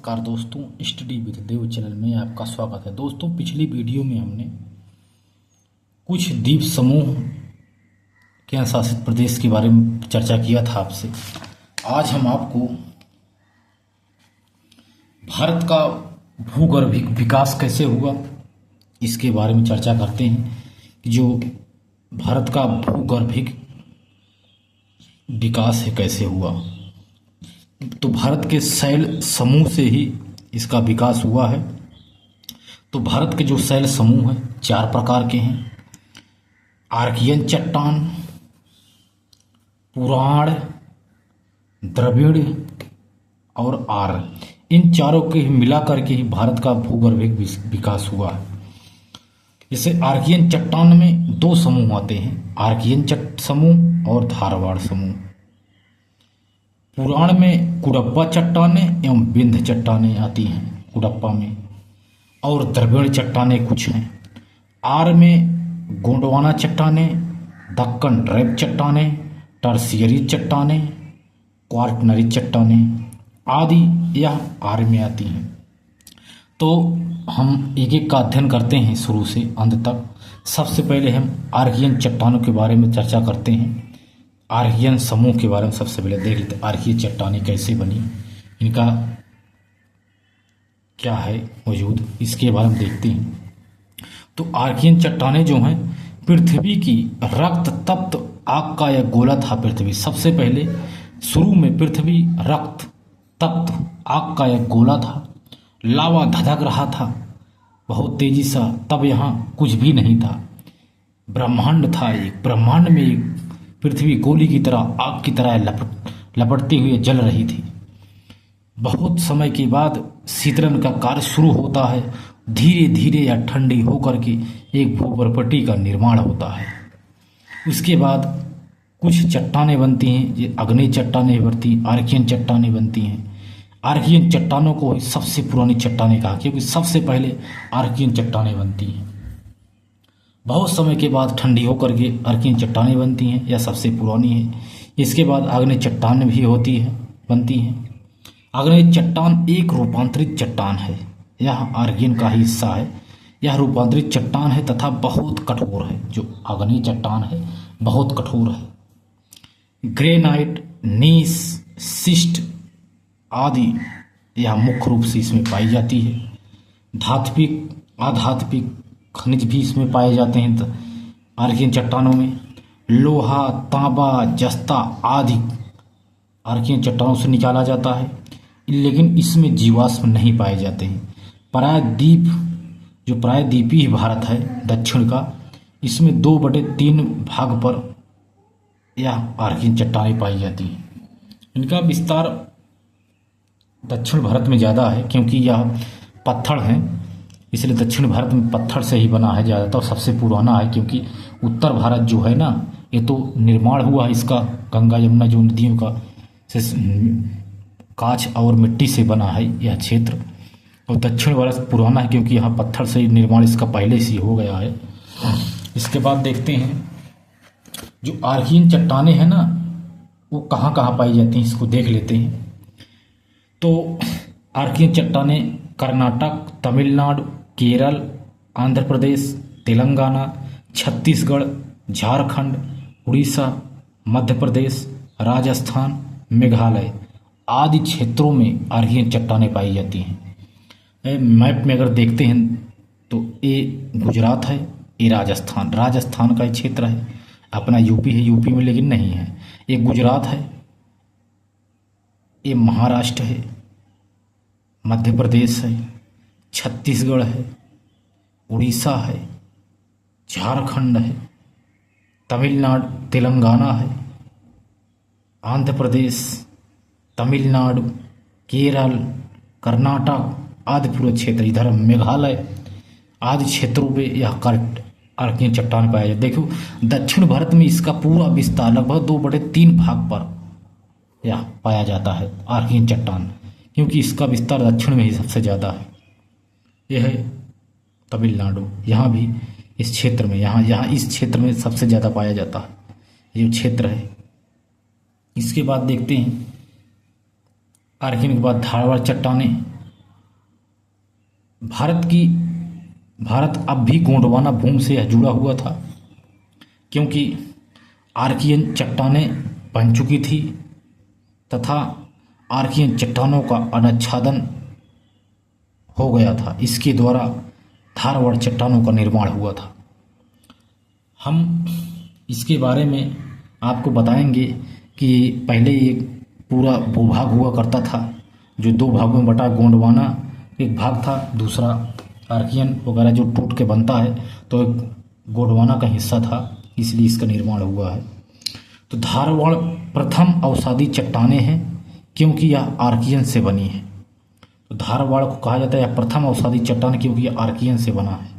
नमस्कार दोस्तों, study with Dev channel में आपका स्वागत है। दोस्तों, पिछली वीडियो में हमने कुछ द्वीप समूह केंद्र शासित प्रदेश के बारे में चर्चा किया था आपसे। आज हम आपको भारत का भूगर्भिक विकास कैसे हुआ इसके बारे में चर्चा करते हैं कि जो भारत का भूगर्भिक विकास है कैसे हुआ। तो भारत के शैल समूह से ही इसका विकास हुआ है। तो भारत के जो शैल समूह हैं 4 प्रकार के हैं: आर्कियन चट्टान, पुराण, द्रविड़ और आर्य। इन चारों के मिला करके ही भारत का भूगर्भिक विकास हुआ है। जैसे आर्कियन चट्टान में 2 समूह आते हैं, आर्कियन समूह और धारवाड़ समूह। पुराण में कुडप्पा चट्टानें एवं विंध्य चट्टानें आती हैं कुडप्पा में, और द्रविड़ चट्टानें कुछ हैं। आर में गोंडवाना चट्टानें, दक्कन ड्रैप चट्टानें, टर्शियरी चट्टानें, क्वार्टनरी चट्टानें आदि यह आर में आती हैं। तो हम एक एक का अध्ययन करते हैं शुरू से अंत तक। सबसे पहले हम आर्कियन चट्टानों के बारे में चर्चा करते हैं। आर्कियन समूह के बारे में सबसे पहले देख लेते हैं, आर्कियन चट्टानें कैसे बनी, इनका क्या है वजूद, इसके बारे में देखते हैं। तो आर्कियन चट्टानें जो हैं पृथ्वी की रक्त तप्त आग का यह गोला था। पृथ्वी सबसे पहले शुरू में पृथ्वी रक्त तप्त आग का यह गोला था, लावा धधक रहा था बहुत तेजी सा। तब यहाँ कुछ भी नहीं था, ब्रह्मांड था। एक ब्रह्मांड में एक पृथ्वी गोली की तरह, आग की तरह लपटते हुए जल रही थी। बहुत समय के बाद शीतलन का कार्य शुरू होता है। धीरे धीरे या ठंडी होकर के एक भूपर्पटी का निर्माण होता है। उसके बाद कुछ चट्टानें बनती हैं, ये अग्नि चट्टानें बनती, आर्कियन चट्टानें बनती हैं। आर्कियन चट्टानों को सबसे पुरानी चट्टानें कहा, क्योंकि सबसे पहले आर्कियन चट्टानें बनती हैं। बहुत समय के बाद ठंडी होकर के आर्कियन चट्टानें बनती हैं, यह सबसे पुरानी है। इसके बाद आग्नेय चट्टान भी बनती हैं। आग्नेय चट्टान एक रूपांतरित चट्टान है, यह आर्कियन का ही हिस्सा है। यह रूपांतरित चट्टान है तथा बहुत कठोर है। जो आग्नेय चट्टान है बहुत कठोर है। ग्रेनाइट, नीस, शिस्ट आदि यह मुख्य रूप से इसमें पाई जाती है। धात्विक, अधात्विक खनिज भी इसमें पाए जाते हैं। आर्कियन चट्टानों में लोहा, तांबा, जस्ता आदि आर्कियन चट्टानों से निकाला जाता है, लेकिन इसमें जीवाश्म नहीं पाए जाते हैं। प्रायद्वीप, जो प्रायद्वीपीय भारत है दक्षिण का, इसमें 2/3 भाग पर यह आर्कियन चट्टानें पाई जाती हैं। इनका विस्तार दक्षिण भारत में ज़्यादा है, क्योंकि यह पत्थर हैं, इसलिए दक्षिण भारत में पत्थर से ही बना है ज़्यादातर। सबसे पुराना है, क्योंकि उत्तर भारत जो है ना, ये तो निर्माण हुआ है इसका गंगा यमुना जो नदियों का से कांच और मिट्टी से बना है यह क्षेत्र। और दक्षिण भारत पुराना है, क्योंकि यहाँ पत्थर से निर्माण इसका पहले से हो गया है। इसके बाद देखते हैं जो आर्कियन चट्टानें हैं ना, वो कहाँ कहाँ पाई जाती हैं, इसको देख लेते हैं। तो आर्कियन चट्टानें कर्नाटक, तमिलनाडु, केरल, आंध्र प्रदेश, तेलंगाना, छत्तीसगढ़, झारखंड, उड़ीसा, मध्य प्रदेश, राजस्थान, मेघालय आदि क्षेत्रों में आर्कियन चट्टानें पाई जाती हैं। मैप में अगर देखते हैं तो ये गुजरात है, ये राजस्थान का क्षेत्र है। अपना यूपी है, यूपी में लेकिन नहीं है। ये गुजरात है, ये महाराष्ट्र है, मध्य प्रदेश है, छत्तीसगढ़ है, उड़ीसा है, झारखंड है, तमिलनाडु, तेलंगाना है, आंध्र प्रदेश, तमिलनाडु, केरल, कर्नाटक आदि पूरे क्षेत्र, इधर मेघालय आदि क्षेत्रों में यह आर्कियन चट्टान पाया जाता है। देखो दक्षिण भारत में इसका पूरा विस्तार लगभग 2/3 भाग पर यह पाया जाता है आर्कियन चट्टान, क्योंकि इसका विस्तार दक्षिण में ही सबसे ज़्यादा है। यह है तमिलनाडु, यहाँ भी इस क्षेत्र में, यहाँ इस क्षेत्र में सबसे ज़्यादा पाया जाता है ये जो क्षेत्र है। इसके बाद देखते हैं आर्कियन के बाद धारवाड़ चट्टानें भारत अब भी गोंडवाना भूमि से जुड़ा हुआ था, क्योंकि आर्कियन चट्टानें बन चुकी थी तथा आर्कियन चट्टानों का अनुच्छादन हो गया था। इसके द्वारा धारवाड़ चट्टानों का निर्माण हुआ था। हम इसके बारे में आपको बताएंगे कि पहले एक पूरा भूभाग हुआ करता था, जो दो भागों में बटा। गोंडवाना एक भाग था, दूसरा आर्कियन वगैरह जो टूट के बनता है, तो एक गोंडवाना का हिस्सा था, इसलिए इसका निर्माण हुआ है। तो धारवाड़ प्रथम अवसादी चट्टानें हैं, क्योंकि यह आर्कियन से बनी है। तो धारवाड़ को कहा जाता है यह प्रथम अवसादी चट्टान, क्योंकि यह आर्कियन से बना है।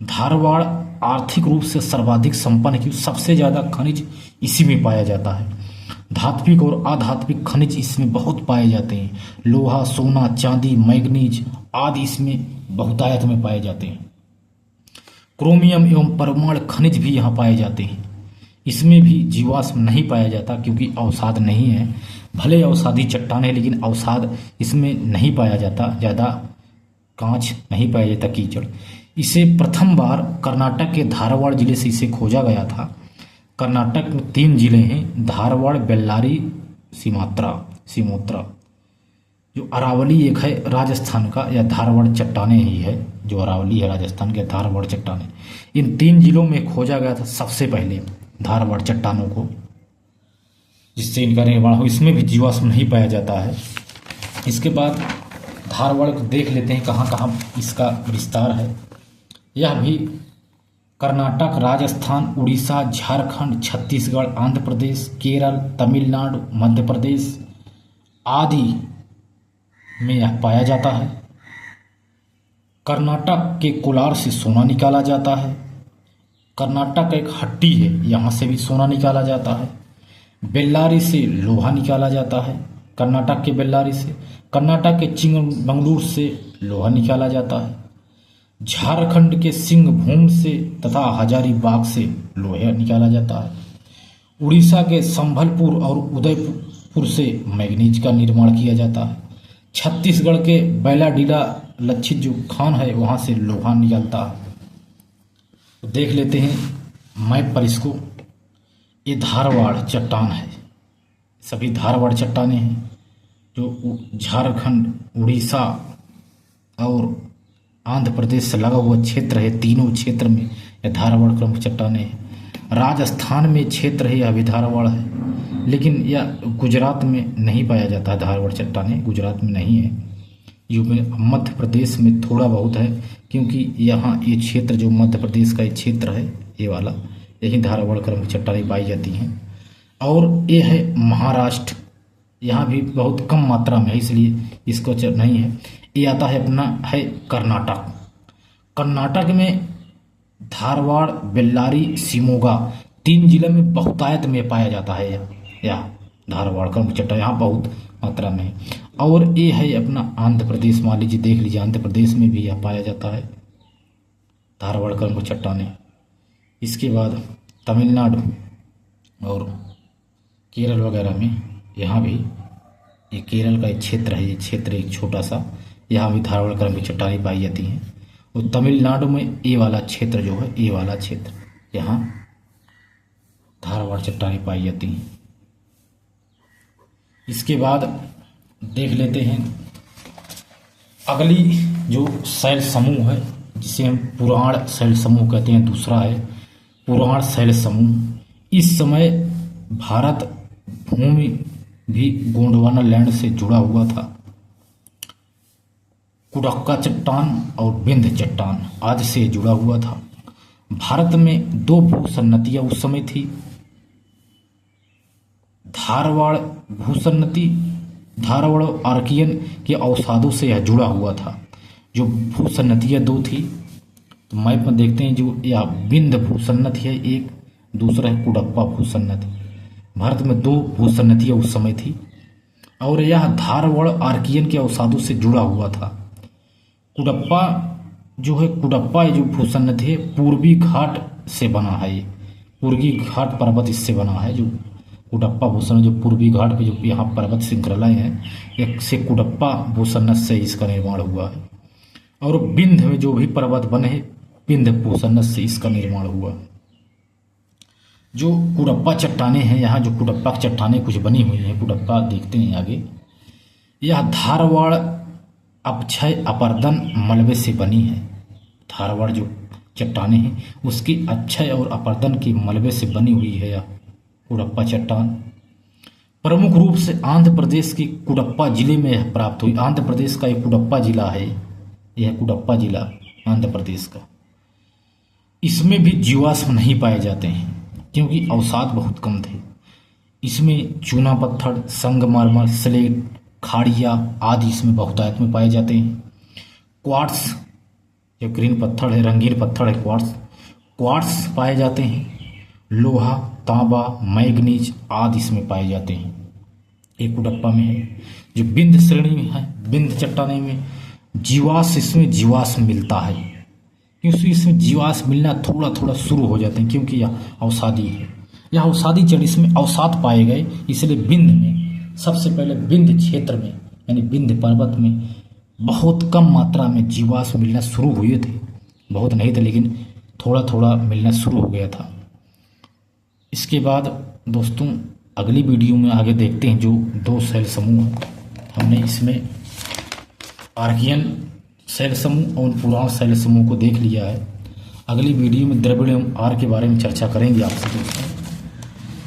धारवाड़ आर्थिक रूप से सर्वाधिक संपन्न है, क्योंकि सबसे ज़्यादा खनिज इसी में पाया जाता है। धात्विक और अधात्विक खनिज इसमें बहुत पाए जाते हैं। लोहा, सोना, चांदी, मैग्नीज आदि इसमें बहुतायत में पाए जाते हैं। क्रोमियम एवं परमाणु खनिज भी यहाँ पाए जाते हैं। इसमें भी जीवाश्म नहीं पाया जाता, क्योंकि अवसाद नहीं है। भले अवसादी चट्टान है, लेकिन अवसाद इसमें नहीं पाया जाता, ज़्यादा कांच नहीं पाया जाता, कीचड़। इसे प्रथम बार कर्नाटक के धारवाड़ जिले से इसे खोजा गया था। कर्नाटक में 3 जिले हैं, धारवाड़, बेल्लारी, सिमोत्रा। जो अरावली एक है राजस्थान का, या धारवाड़ चट्टानें ही है, जो अरावली है राजस्थान के, धारवाड़ चट्टानें। इन 3 जिलों में खोजा गया था सबसे पहले धारवाड़ चट्टानों को, जिससे इनका निर्माण हो। इसमें भी जीवाश्म नहीं पाया जाता है। इसके बाद धारवाड़ को देख लेते हैं कहाँ कहाँ इसका विस्तार है। यह भी कर्नाटक, राजस्थान, उड़ीसा, झारखंड, छत्तीसगढ़, आंध्र प्रदेश, केरल, तमिलनाडु, मध्य प्रदेश आदि में यह पाया जाता है। कर्नाटक के कोलार से सोना निकाला जाता है। कर्नाटक एक हट्टी है, यहाँ से भी सोना निकाला जाता है। बेल्लारी से लोहा निकाला जाता है, कर्नाटक के बेल्लारी से। कर्नाटक के चिंगमंगलूर से लोहा निकाला जाता है। झारखंड के सिंहभूम से तथा हजारीबाग से लोहा निकाला जाता है। उड़ीसा के संभलपुर और उदयपुर से मैग्नीज का निर्माण किया जाता है। छत्तीसगढ़ के बैलाडीला लक्षित जो खान है, वहाँ से लोहा निकलता है। तो देख लेते हैं मैप पर इसको। ये धारवाड़ चट्टान है, सभी धारवाड़ चट्टानें हैं, जो झारखंड, उड़ीसा और आंध्र प्रदेश से लगा हुआ क्षेत्र है। तीनों क्षेत्र में यह धारवाड़ प्रमुख चट्टानें हैं। राजस्थान में क्षेत्र है, यह भी धारवाड़ है, लेकिन यह गुजरात में नहीं पाया जाता है। धारवाड़ चट्टानें गुजरात में नहीं है। यूपी, मध्य प्रदेश में थोड़ा बहुत है, क्योंकि यहाँ ये क्षेत्र जो मध्य प्रदेश का ये क्षेत्र है, ये वाला, यही धारवाड़ प्रमुख चट्टानें पाई जाती हैं। और ये है महाराष्ट्र, यहाँ भी बहुत कम मात्रा में है, इसलिए इसको नहीं है। ये आता है अपना है कर्नाटक। कर्नाटक में धारवाड़, बेल्लारी, शिमोगा 3 जिले में बहुतायत में पाया जाता है। यह धारवाड़ का चट्टान यहाँ बहुत मात्रा में है। और ये है अपना आंध्र प्रदेश, मान लीजिए, देख लीजिए, आंध्र प्रदेश में भी यह पाया जाता है धारवाड़ का चट्टानें। इसके बाद तमिलनाडु और केरल वगैरह में, यहाँ भी ये केरल का एक क्षेत्र है, ये क्षेत्र एक छोटा सा, यहाँ भी धारवाड़ क्रम की चट्टानें पाई जाती हैं। और तमिलनाडु में ये वाला क्षेत्र जो है, ये वाला क्षेत्र, यहाँ धारवाड़ चट्टानें पाई जाती हैं। इसके बाद देख लेते हैं अगली जो शैल समूह है, जिसे हम पुराण शैल समूह कहते हैं। दूसरा है पुराण शैल समूह। इस समय भारत भूमि भी गोंडवाना लैंड से जुड़ा हुआ था। कुडक्का चट्टान और विंध्य चट्टान आदि से जुड़ा हुआ था। भारत में 2 भूसन्नतियां उस समय थी। धारवाड़ भूसन्नति, धारवाड़ आर्कियन के अवसादों से यह जुड़ा हुआ था। जो भूसन्नतियां 2 थी, तो मैप में देखते हैं, जो यह विंध्य भूसन्नति है एक, दूसरा है कुडप्पा भूसन्नति। भारत में 2 भूसन्नतियां उस समय थी, और यह धारवाड़ आर्कियन के अवसादों से जुड़ा हुआ था। कुडप्पा जो है, कुडप्पा जो भूसन्नति है, पूर्वी घाट से बना है। ये पूर्वी घाट पर्वत इससे बना है। जो कुडप्पा भूसन्नत, जो पूर्वी घाट पे जो यहाँ पर्वत श्रृंखलाएं हैं, एक से कुडप्पा भूसन्नत से इसका निर्माण हुआ है। और विंध्य में जो भी पर्वत बने हैं विंध्य पोषणस से इसका निर्माण हुआ। जो कुडप्पा चट्टाने हैं, यहाँ जो कुडप्पा की चट्टाने कुछ बनी हुई हैं, कुडप्पा देखते हैं आगे, यह धारवाड़ अपक्षय अपर्दन मलबे से बनी है। धारवाड़ जो चट्टाने हैं उसकी अक्षय और अपर्दन के मलबे से बनी हुई है यह कुडप्पा चट्टान। प्रमुख रूप से आंध्र प्रदेश के कुडप्पा जिले में यह प्राप्त हुई। आंध्र प्रदेश का एक कुडप्पा जिला है, यह कुडप्पा जिला आंध्र प्रदेश का। इसमें भी जीवाश्म नहीं पाए जाते हैं क्योंकि अवसाद बहुत कम थे। इसमें चूना पत्थर, संगमरमर, स्लेट, खाड़िया आदि इसमें बहुतायत में पाए जाते हैं। क्वार्ट्स जो ग्रीन पत्थर है, रंगीन पत्थर है, क्वार्ट्स पाए जाते हैं। लोहा, तांबा, मैग्नीज आदि इसमें पाए जाते हैं। एक कुडप्पा में है। जो विंध्य श्रेणी में है, विंध्य चट्टाने में जीवाश्म, इसमें जीवाश्म मिलता है क्योंकि इसमें जीवाश्म मिलना थोड़ा थोड़ा शुरू हो जाते हैं क्योंकि यह अवसादी है। यह अवसादी जड़, इसमें अवसाद पाए गए, इसलिए विंध्य में सबसे पहले विंध्य क्षेत्र में यानी विंध्य पर्वत में बहुत कम मात्रा में जीवाश्म मिलना शुरू हुए थे। बहुत नहीं थे लेकिन थोड़ा थोड़ा मिलना शुरू हो गया था। इसके बाद दोस्तों अगली वीडियो में आगे देखते हैं जो 2 शैल समूह हमने इसमें आर्कियन शैल समूह और पुराण शैल समूह को देख लिया है। अगली वीडियो में द्रविड़ एवं आर्य के बारे में चर्चा करेंगे आपसे दोस्तों।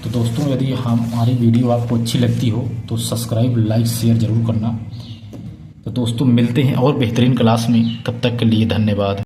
तो दोस्तों यदि हमारी वीडियो आपको अच्छी लगती हो तो सब्सक्राइब, लाइक, शेयर जरूर करना। तो दोस्तों मिलते हैं और बेहतरीन क्लास में, तब तक के लिए धन्यवाद।